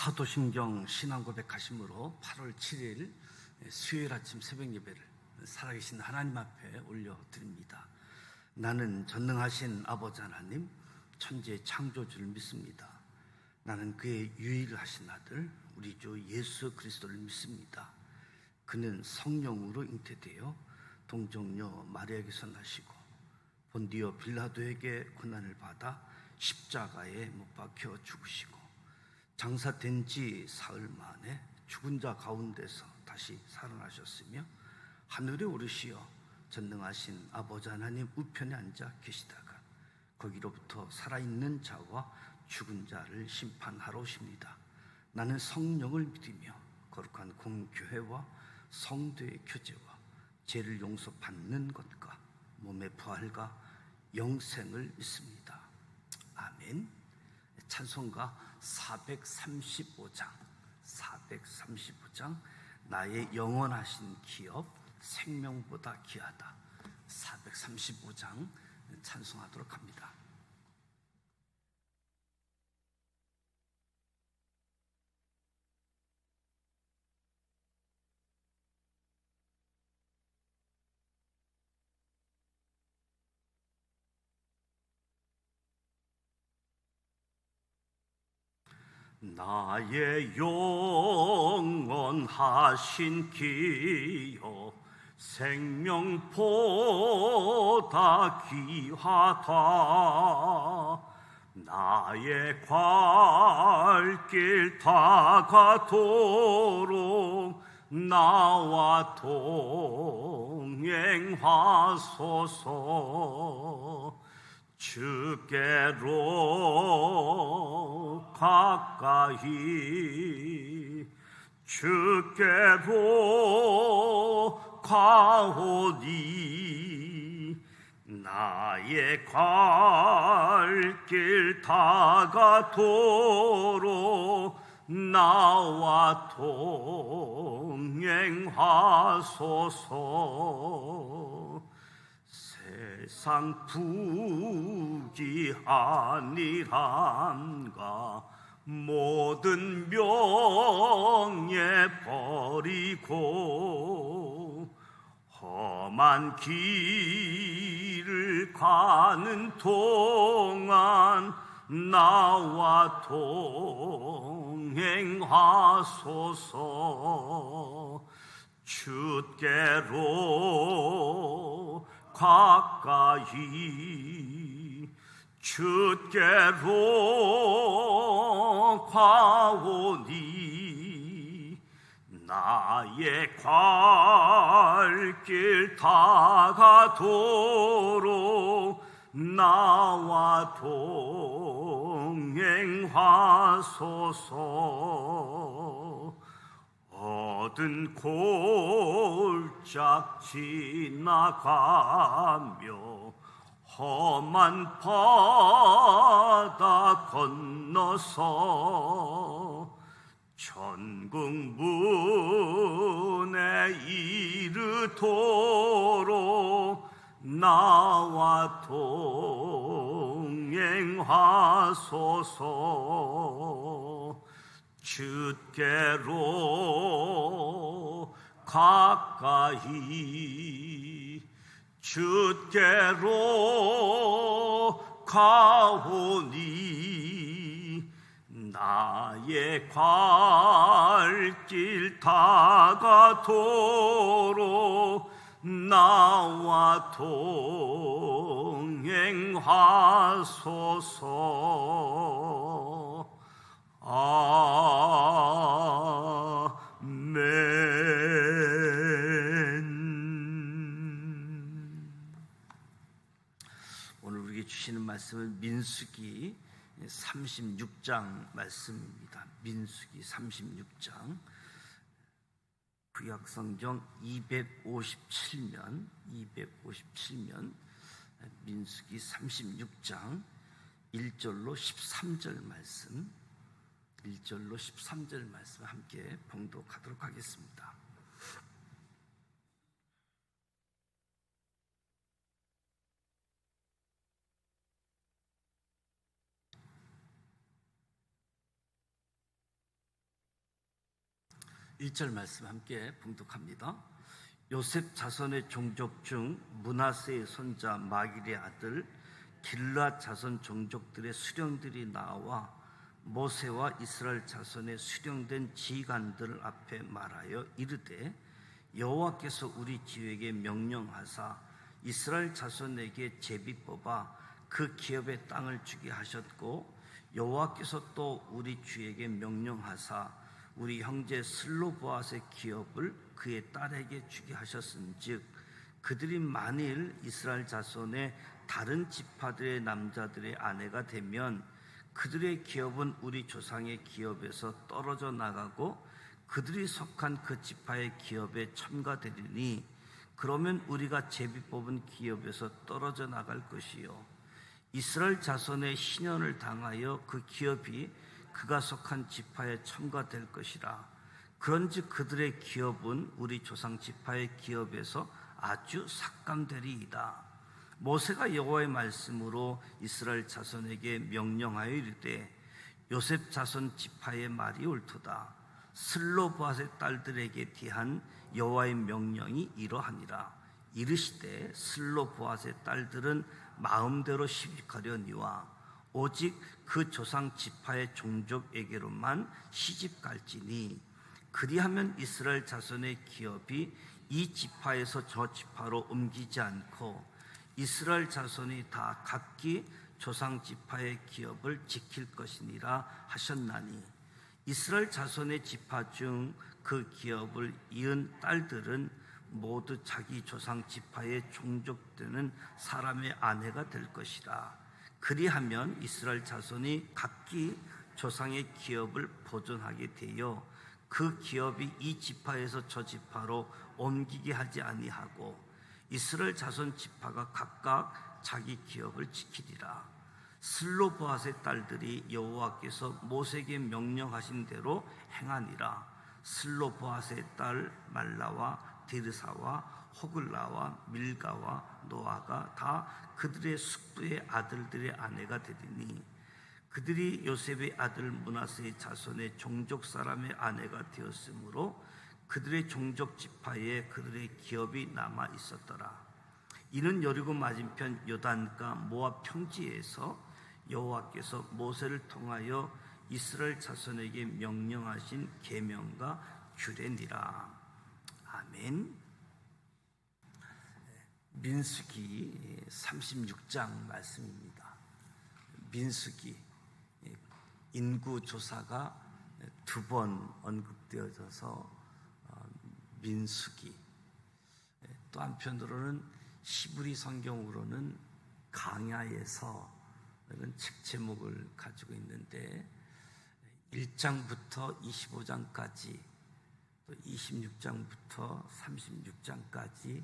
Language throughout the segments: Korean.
사도신경 신앙고백하심으로 8월 7일 수요일 아침 새벽 예배를 살아계신 하나님 앞에 올려드립니다. 나는 전능하신 아버지 하나님, 천지의 창조주를 믿습니다. 나는 그의 유일하신 아들 우리 주 예수 그리스도를 믿습니다. 그는 성령으로 잉태되어 동정녀 마리아에게서 나시고 본디오 빌라도에게 고난을 받아 십자가에 못 박혀 죽으시고 장사된 지 사흘 만에 죽은 자 가운데서 다시 살아나셨으며 하늘에 오르시어 전능하신 아버지 하나님 우편에 앉아 계시다가 거기로부터 살아있는 자와 죽은 자를 심판하러 오십니다. 나는 성령을 믿으며 거룩한 공교회와 성도의 교제와 죄를 용서받는 것과 몸의 부활과 영생을 믿습니다. 아멘. 찬송가 435장 나의 영원하신 기업 생명보다 귀하다. 435장 찬송하도록 합니다. 나의 영원하신 기업 생명보다 귀하다. 나의 갈 길 다가도록 나와 동행하소서. 주께로 가까이 주께로 가오니 나의 갈 길 다가도록 나와 동행하소서. 세상 부귀하니란가 모든 명예 버리고 험한 길을 가는 동안 나와 동행하소서. 주께로 가까이 주께로 가오니 나의 갈 길 다가도록 나와 동행하소서. 얻은 골짝 지나가며 험한 바다 건너서 천국 문에 이르도록 나와 동행하소서. 주께로 가까이 주께로 가오니 나의 갈 길 다가도록 나와 동행하소서. 아멘. 오늘 우리에게 주시는 말씀은 민수기 36장 말씀입니다. 민수기 36장 구약성경 257면 민수기 36장 1절로 13절 말씀, 1절로 13절 말씀 함께 봉독하도록 하겠습니다. 1절 말씀 함께 봉독합니다. 요셉 자손의 종족 중 므낫세의 손자 마길의 아들 길앗 자손 종족들의 수령들이 나와 모세와 이스라엘 자손의 수령된 지휘관들 앞에 말하여 이르되 여호와께서 우리 지휘에게 명령하사 이스라엘 자손에게 제비 뽑아 그 기업의 땅을 주게 하셨고 여호와께서 또 우리 주에게 명령하사 우리 형제 슬로보앗의 기업을 그의 딸에게 주게 하셨은즉 그들이 만일 이스라엘 자손의 다른 지파들의 남자들의 아내가 되면 그들의 기업은 우리 조상의 기업에서 떨어져 나가고 그들이 속한 그 지파의 기업에 첨가되리니 그러면 우리가 제비 뽑은 기업에서 떨어져 나갈 것이요 이스라엘 자손의 희년을 당하여 그 기업이 그가 속한 지파에 첨가될 것이라. 그런즉 그들의 기업은 우리 조상 지파의 기업에서 아주 삭감되리이다. 모세가 여호와의 말씀으로 이스라엘 자손에게 명령하여 이르되 요셉 자손 지파의 말이 옳도다. 슬로보앗의 딸들에게 대한 여호와의 명령이 이러하니라. 이르시되 슬로보앗의 딸들은 마음대로 시집가려니와 오직 그 조상 지파의 종족에게로만 시집갈지니 그리하면 이스라엘 자손의 기업이 이 지파에서 저 지파로 옮기지 않고 이스라엘 자손이 다 각기 조상 지파의 기업을 지킬 것이니라 하셨나니 이스라엘 자손의 지파 중 그 기업을 이은 딸들은 모두 자기 조상 지파의 종족되는 사람의 아내가 될 것이라. 그리하면 이스라엘 자손이 각기 조상의 기업을 보존하게 되어 그 기업이 이 지파에서 저 지파로 옮기게 하지 아니하고 이스라엘 자손 지파가 각각 자기 기업을 지키리라. 슬로보앗의 딸들이 여호와께서 모세에게 명령하신 대로 행하니라. 슬로보앗의 딸 말라와 디르사와 호글라와 밀가와 노아가 다 그들의 숙부의 아들들의 아내가 되리니 그들이 요셉의 아들 므낫세의 자손의 종족 사람의 아내가 되었으므로 그들의 종족 지파에 그들의 기업이 남아 있었더라. 이는 여리고 맞은편 요단가 모압 평지에서 여호와께서 모세를 통하여 이스라엘 자손에게 명령하신 계명과 규례니라. 아멘. 민수기 36장 말씀입니다. 민수기 인구조사가 두 번 언급되어져서 민수기, 또 한편으로는 히브리 성경으로는 강야에서 이런 책 제목을 가지고 있는데 1장부터 25장까지 또 26장부터 36장까지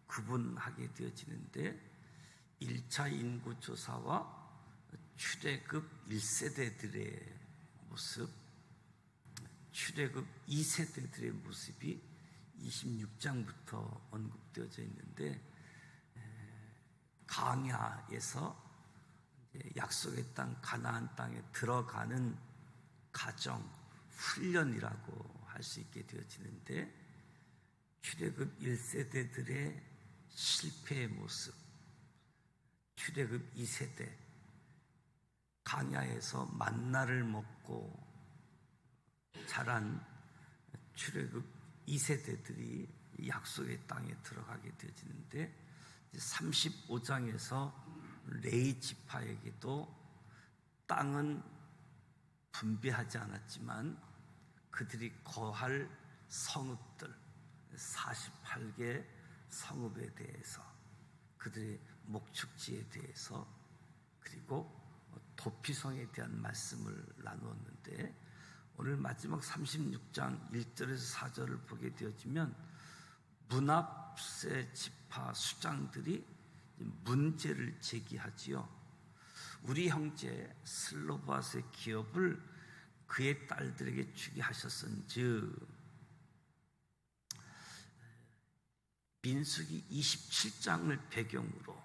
구분하게 되어지는데 1차 인구조사와 출애굽 1세대들의 모습, 출애굽 2세대들의 모습이 26장부터 언급되어져 있는데 강야에서 약속의 땅 가나안 땅에 들어가는 가정 훈련이라고 할 수 있게 되어지는데 출애굽 1세대들의 실패의 모습, 출애굽 2세대 강야에서 만나를 먹고 자란 출애굽 2세대들이 약속의 땅에 들어가게 되어지는데 35장에서 레위 지파에게도 땅은 분배하지 않았지만 그들이 거할 성읍들 48개 성읍에 대해서 그들의 목축지에 대해서 그리고 도피성에 대한 말씀을 나누었는데 오늘 마지막 36장 1절에서 4절을 보게 되어지면 므낫세 지파 수장들이 문제를 제기하지요. 우리 형제 슬로보앗의 기업을 그의 딸들에게 주게 하셨은즉 민수기 27장을 배경으로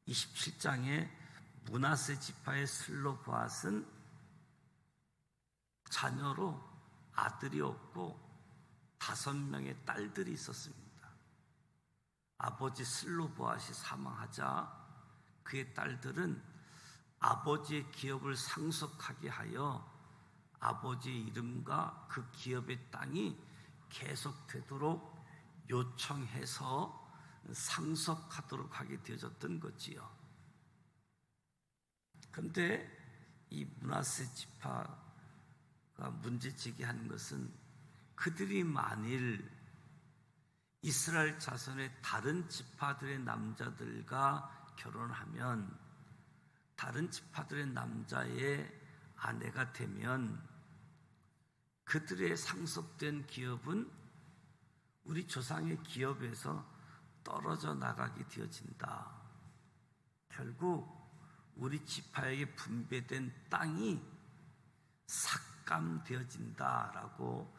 27장에 므낫세 지파의 슬로보앗은 자녀로 아들이 없고 5명의 딸들이 있었습니다. 아버지 슬로보앗이 사망하자 그의 딸들은 아버지의 기업을 상속하게 하여 아버지의 이름과 그 기업의 땅이 계속되도록 요청해서 상속하도록 하게 되어졌던 거지요. 그런데 이 므낫세 지파가 문제제기하는 것은 그들이 만일 이스라엘 자손의 다른 지파들의 남자들과 결혼하면 다른 지파들의 남자의 아내가 되면 그들의 상속된 기업은 우리 조상의 기업에서 떨어져 나가게 되어진다. 결국 우리 지파에게 분배된 땅이 삭감되어진다라고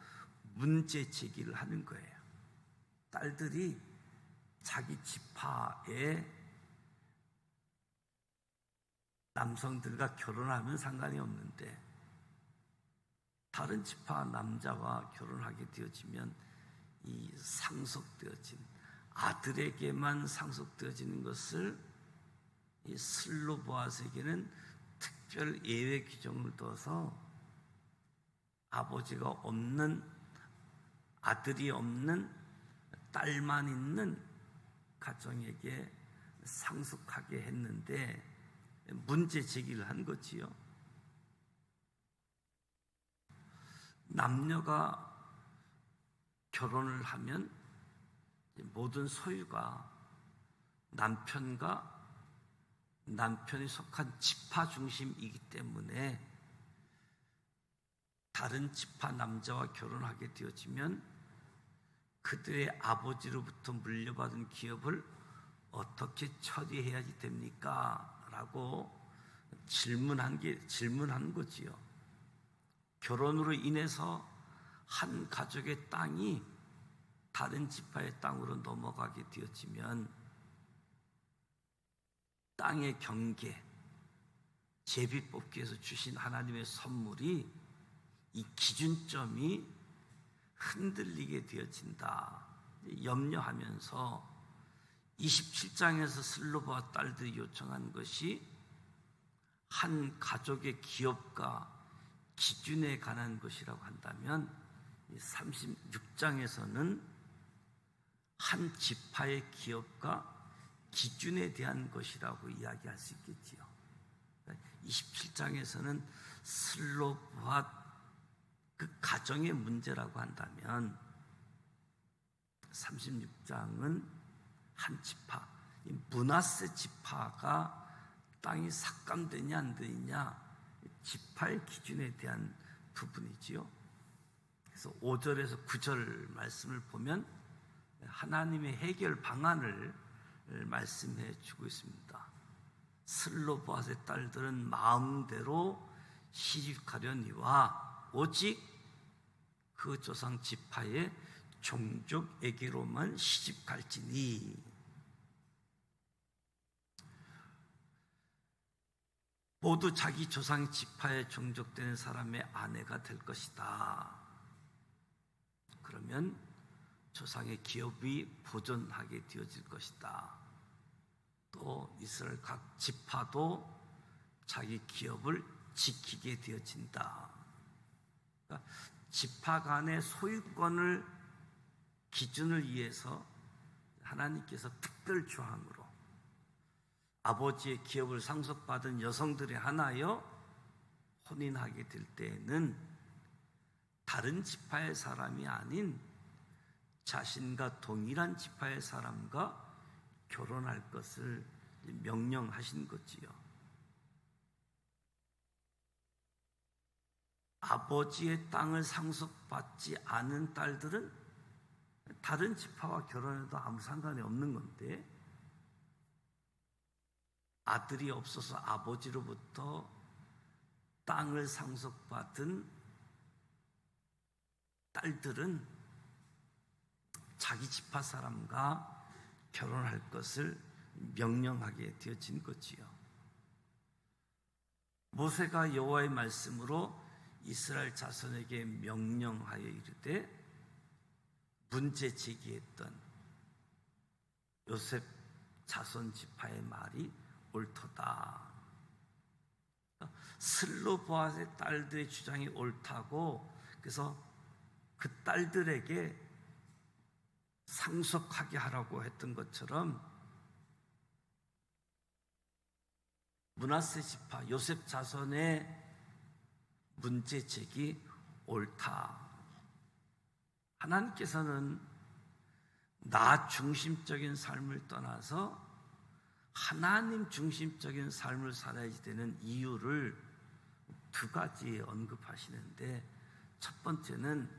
문제 제기를 하는 거예요. 딸들이 자기 지파의 남성들과 결혼하면 상관이 없는데 다른 지파 남자와 결혼하게 되어지면 이 상속되어진 아들에게만 상속되어지는 것을 이 슬로보앗에게는 특별 예외 규정을 둬서 아버지가 없는 아들이 없는 딸만 있는 가정에게 상속하게 했는데 문제 제기를 한 거지요. 남녀가 결혼을 하면 모든 소유가 남편과 남편이 속한 지파 중심이기 때문에 다른 지파 남자와 결혼하게 되어지면 그들의 아버지로부터 물려받은 기업을 어떻게 처리해야지 됩니까? 라고 질문한 거지요. 결혼으로 인해서 한 가족의 땅이 다른 지파의 땅으로 넘어가게 되어지면 땅의 경계, 제비뽑기에서 주신 하나님의 선물이 이 기준점이 흔들리게 되어진다. 염려하면서 27장에서 슬로보아 딸들이 요청한 것이 한 가족의 기업과 기준에 관한 것이라고 한다면 36장에서는 한 지파의 기업과 기준에 대한 것이라고 이야기할 수 있겠지요. 27장에서는 슬로보아 그 가정의 문제라고 한다면 36장은 한 지파, 므낫세 지파가 땅이 삭감되냐 안 되냐 지파의 기준에 대한 부분이지요. 그래서 5절에서 9절 말씀을 보면 하나님의 해결 방안을 말씀해 주고 있습니다. 슬로보앗의 딸들은 마음대로 시집가려니와 오직 그 조상 지파의 종족에게로만 시집갈지니 모두 자기 조상 지파에 종족되는 사람의 아내가 될 것이다. 그러면 조상의 기업이 보존하게 되어질 것이다. 또 이스라엘 각 지파도 자기 기업을 지키게 되어진다. 그러니까 지파 간의 소유권을 기준을 위해서 하나님께서 특별 조항으로 아버지의 기업을 상속받은 여성들에 한하여 혼인하게 될 때에는 다른 지파의 사람이 아닌 자신과 동일한 지파의 사람과 결혼할 것을 명령하신 거지요. 아버지의 땅을 상속받지 않은 딸들은 다른 지파와 결혼해도 아무 상관이 없는 건데 아들이 없어서 아버지로부터 땅을 상속받은 딸들은 자기 지파 사람과 결혼할 것을 명령하게 되어진 거지요. 모세가 여호와의 말씀으로 이스라엘 자손에게 명령하여 이르되 문제 제기했던 요셉 자손 지파의 말이 옳도다. 슬로보아스의 딸들의 주장이 옳다고, 그래서 그 딸들에게 상속하게 하라고 했던 것처럼 므낫세 지파 요셉 자손의 문제책이 옳다. 하나님께서는 나 중심적인 삶을 떠나서 하나님 중심적인 삶을 살아야 되는 이유를 두 가지 언급하시는데, 첫 번째는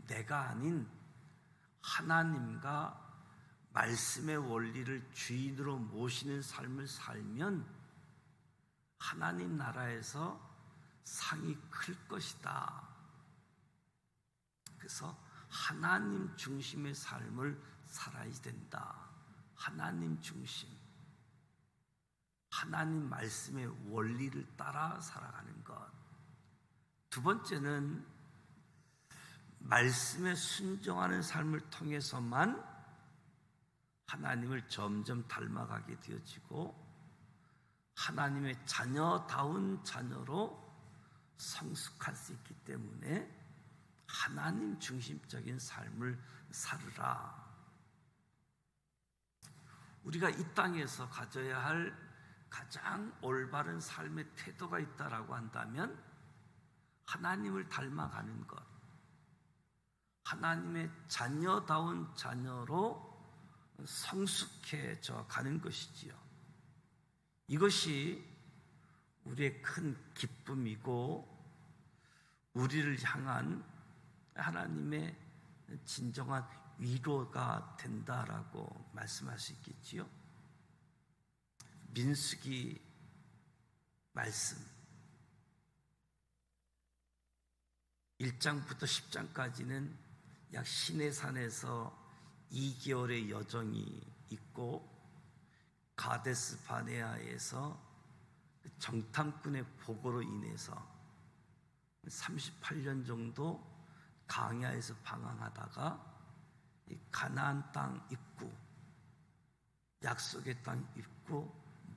내가 아닌 하나님과 말씀의 원리를 주인으로 모시는 삶을 살면 하나님 나라에서 상이 클 것이다. 그래서 하나님 중심의 삶을 살아야 된다. 하나님 중심, 하나님 말씀의 원리를 따라 살아가는 것. 두 번째는 말씀에 순종하는 삶을 통해서만 하나님을 점점 닮아가게 되어지고 하나님의 자녀다운 자녀로 성숙할 수 있기 때문에 하나님 중심적인 삶을 살으라. 우리가 이 땅에서 가져야 할 가장 올바른 삶의 태도가 있다라고 한다면 하나님을 닮아가는 것, 하나님의 자녀다운 자녀로 성숙해져 가는 것이지요. 이것이 우리의 큰 기쁨이고 우리를 향한 하나님의 진정한 위로가 된다라고 말씀할 수 있겠지요. 민수기 말씀 1장부터 10장까지는 약 시내산에서 2개월의 여정이 있고 가데스 바네아에서 정탐꾼의 보고로 인해서 38년 정도 광야에서 방황하다가 가나안 땅 입구, 약속의 땅 입구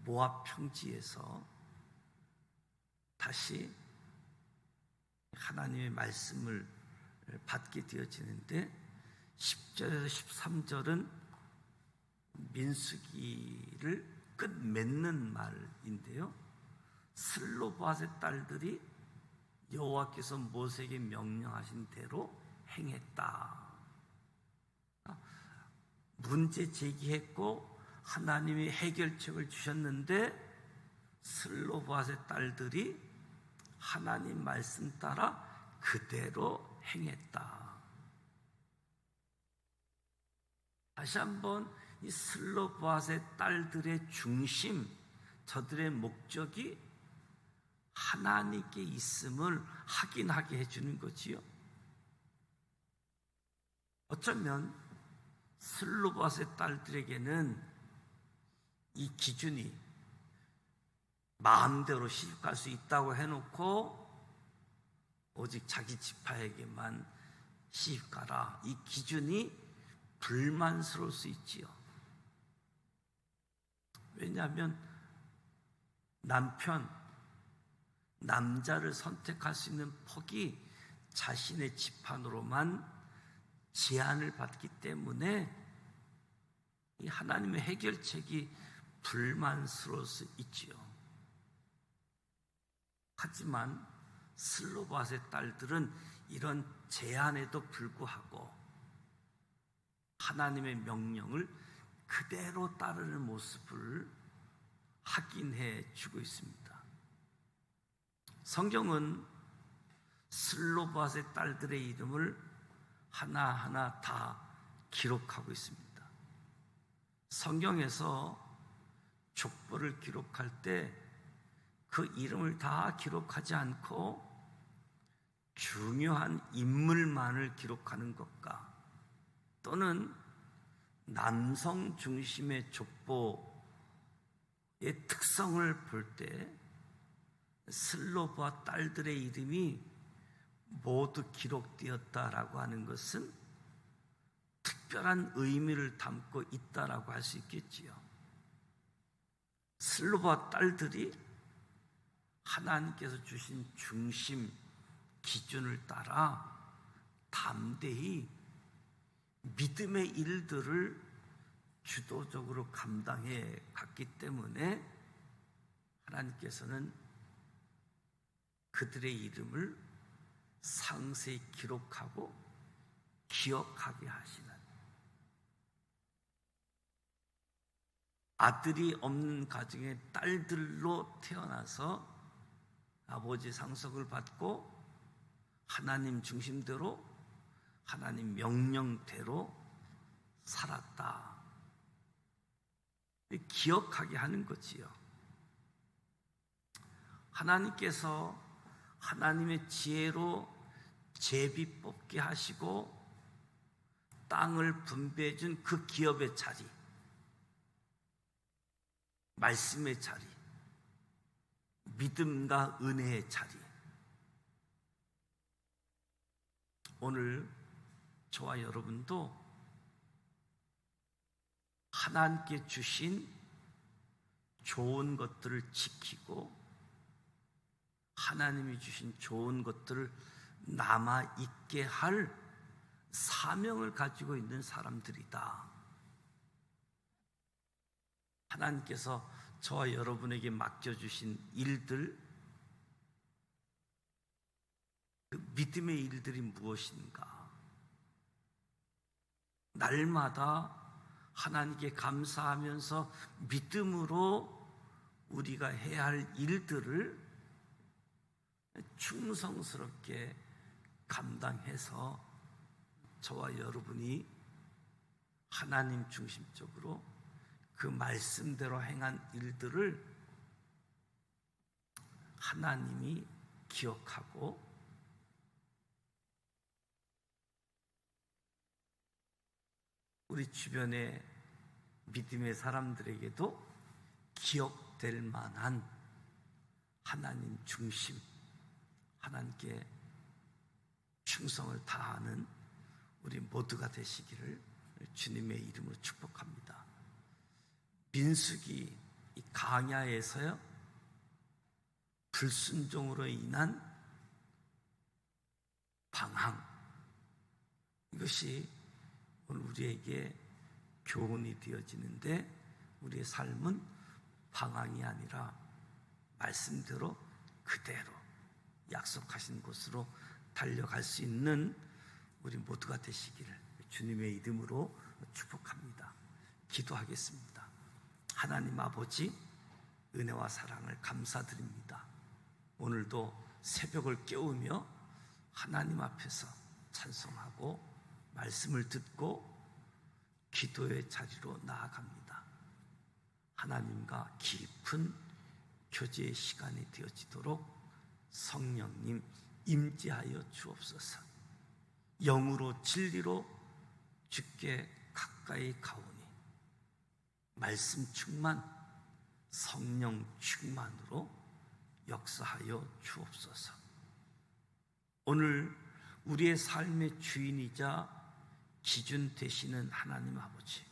모압 평지에서 다시 하나님의 말씀을 받게 되어지는데 10절에서 13절은 민수기를 끝맺는 말인데요, 슬로바앗의 딸들이 여호와께서 모세에게 명령하신 대로 행했다. 문제 제기했고 하나님이 해결책을 주셨는데 슬로바앗의 딸들이 하나님 말씀 따라 그대로 행했다. 다시 한번 이 슬로바앗의 딸들의 중심, 저들의 목적이 하나님께 있음을 확인하게 해주는 거지요. 어쩌면 슬로바앗의 딸들에게는 이 기준이 마음대로 시집갈 수 있다고 해놓고 오직 자기 지파에게만 시집가라, 이 기준이 불만스러울 수 있지요. 왜냐하면 남자를 선택할 수 있는 폭이 자신의 집안으로만 제한을 받기 때문에 이 하나님의 해결책이 불만스러울 수 있지요. 하지만 슬로바앗의 딸들은 이런 제한에도 불구하고 하나님의 명령을 그대로 따르는 모습을 확인해 주고 있습니다. 성경은 슬로바앗의 딸들의 이름을 하나하나 다 기록하고 있습니다. 성경에서 족보를 기록할 때 그 이름을 다 기록하지 않고 중요한 인물만을 기록하는 것과 또는 남성 중심의 족보의 특성을 볼 때 슬로브와 딸들의 이름이 모두 기록되었다라고 하는 것은 특별한 의미를 담고 있다라고 할 수 있겠지요. 슬로브와 딸들이 하나님께서 주신 중심 기준을 따라 담대히 믿음의 일들을 주도적으로 감당해 갔기 때문에 하나님께서는 그들의 이름을 상세히 기록하고 기억하게 하시는, 아들이 없는 가정의 딸들로 태어나서 아버지 상속을 받고 하나님 중심대로 하나님 명령대로 살았다, 기억하게 하는 거지요. 하나님께서 하나님의 지혜로 제비 뽑게 하시고 땅을 분배해 준 그 기업의 자리, 말씀의 자리, 믿음과 은혜의 자리, 오늘 저와 여러분도 하나님께 주신 좋은 것들을 지키고 하나님이 주신 좋은 것들을 남아있게 할 사명을 가지고 있는 사람들이다. 하나님께서 저와 여러분에게 맡겨주신 일들, 그 믿음의 일들이 무엇인가? 날마다 하나님께 감사하면서 믿음으로 우리가 해야 할 일들을 충성스럽게 감당해서 저와 여러분이 하나님 중심적으로 그 말씀대로 행한 일들을 하나님이 기억하고 우리 주변의 믿음의 사람들에게도 기억될 만한 하나님 중심, 하나님께 충성을 다하는 우리 모두가 되시기를 주님의 이름으로 축복합니다. 민수기 이 강야에서요, 불순종으로 인한 방황, 이것이 오늘 우리에게 교훈이 되어지는데, 우리의 삶은 방황이 아니라 말씀대로 그대로 약속하신 곳으로 달려갈 수 있는 우리 모두가 되시기를 주님의 이름으로 축복합니다. 기도하겠습니다. 하나님 아버지, 은혜와 사랑을 감사드립니다. 오늘도 새벽을 깨우며 하나님 앞에서 찬송하고 말씀을 듣고 기도의 자리로 나아갑니다. 하나님과 깊은 교제의 시간이 되어지도록 성령님 임재하여 주옵소서. 영으로 진리로 주께 가까이 가오니 말씀 충만, 성령 충만으로 역사하여 주옵소서. 오늘 우리의 삶의 주인이자 기준 되시는 하나님 아버지,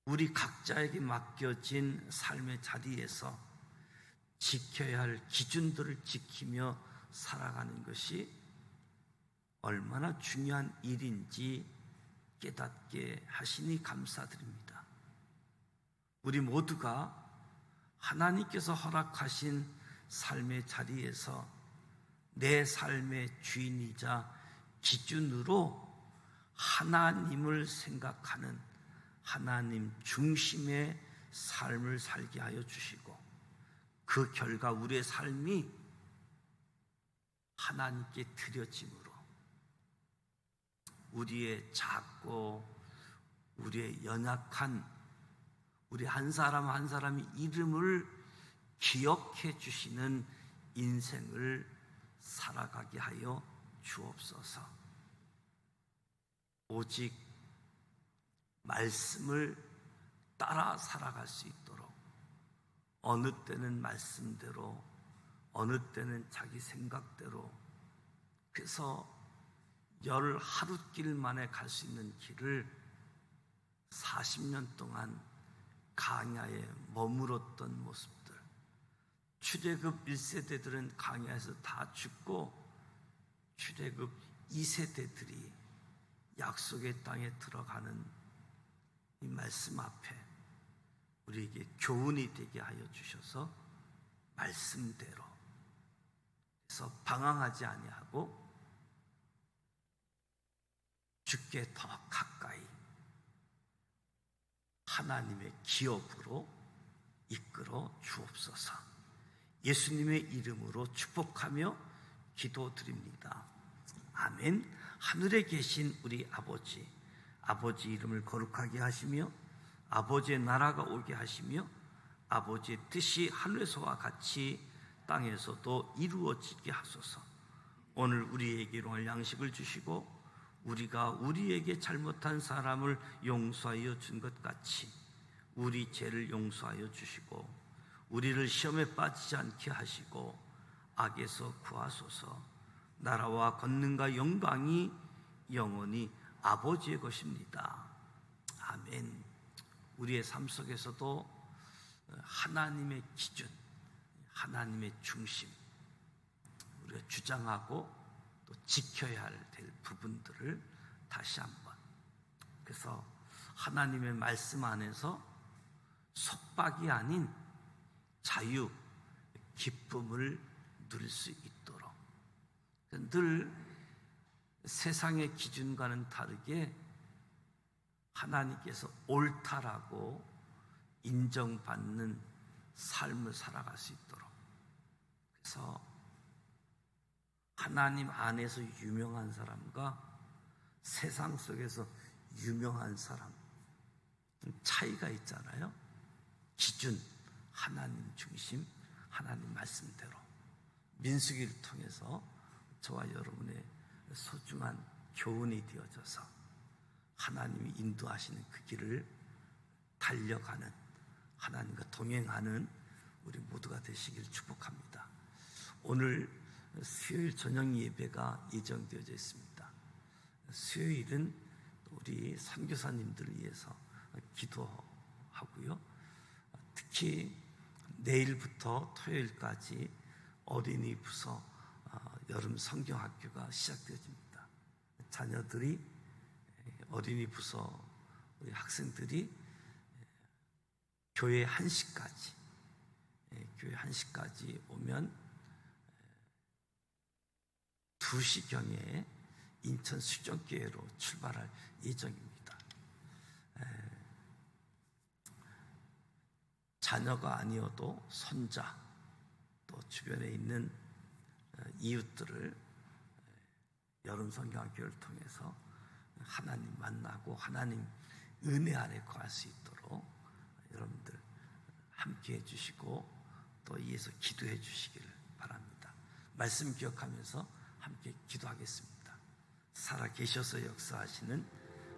우리 각자에게 맡겨진 삶의 자리에서 지켜야 할 기준들을 지키며 살아가는 것이 얼마나 중요한 일인지 깨닫게 하시니 감사드립니다. 우리 모두가 하나님께서 허락하신 삶의 자리에서 내 삶의 주인이자 기준으로 하나님을 생각하는 하나님 중심의 삶을 살게 하여 주시고, 그 결과 우리의 삶이 하나님께 드려짐으로 우리의 작고 우리의 연약한 우리 한 사람 한 사람의 이름을 기억해 주시는 인생을 살아가게 하여 주옵소서. 오직 말씀을 따라 살아갈 수 있도록 어느 때는 말씀대로, 어느 때는 자기 생각대로, 그래서 열 하루길 만에 갈 수 있는 길을 40년 동안 광야에 머물었던 모습들. 출애굽 1세대들은 광야에서 다 죽고 출애굽 2세대들이 약속의 땅에 들어가는 이 말씀 앞에 우리에게 교훈이 되게 하여 주셔서 말씀대로, 그래서 방황하지 아니하고 주께 더 가까이 하나님의 기업으로 이끌어 주옵소서. 예수님의 이름으로 축복하며 기도드립니다. 아멘. 하늘에 계신 우리 아버지, 아버지 이름을 거룩하게 하시며 아버지의 나라가 오게 하시며 아버지의 뜻이 하늘에서와 같이 땅에서도 이루어지게 하소서. 오늘 우리에게 일용할 양식을 주시고 우리가 우리에게 잘못한 사람을 용서하여 준 것 같이 우리 죄를 용서하여 주시고 우리를 시험에 빠지지 않게 하시고 악에서 구하소서. 나라와 권능과 영광이 영원히 아버지의 것입니다. 아멘. 우리의 삶 속에서도 하나님의 기준, 하나님의 중심, 우리가 주장하고 또 지켜야 될 부분들을 다시 한번, 그래서 하나님의 말씀 안에서 속박이 아닌 자유, 기쁨을 누릴 수 있도록, 늘 세상의 기준과는 다르게 하나님께서 옳다라고 인정받는 삶을 살아갈 수 있도록, 그래서 하나님 안에서 유명한 사람과 세상 속에서 유명한 사람 차이가 있잖아요. 기준, 하나님 중심, 하나님 말씀대로. 민수기를 통해서 저와 여러분의 소중한 교훈이 되어져서 하나님이 인도하시는 그 길을 달려가는, 하나님과 동행하는 우리 모두가 되시길 축복합니다. 오늘 수요일 저녁 예배가 예정되어져 있습니다. 수요일은 우리 선교사님들을 위해서 기도하고요. 특히 내일부터 토요일까지 어린이 부서 여름 성경학교가 시작되어집니다. 자녀들이, 어린이 부서 우리 학생들이 교회 1시까지 오면 2시경에 인천 수정교회로 출발할 예정입니다. 자녀가 아니어도 손자, 또 주변에 있는 이웃들을 여름 성경학교를 통해서 하나님 만나고 하나님 은혜 아래 거할 수 있도록 여러분들 함께 해주시고 또 이에서 기도해 주시기를 바랍니다. 말씀 기억하면서 함께 기도하겠습니다. 살아 계셔서 역사하시는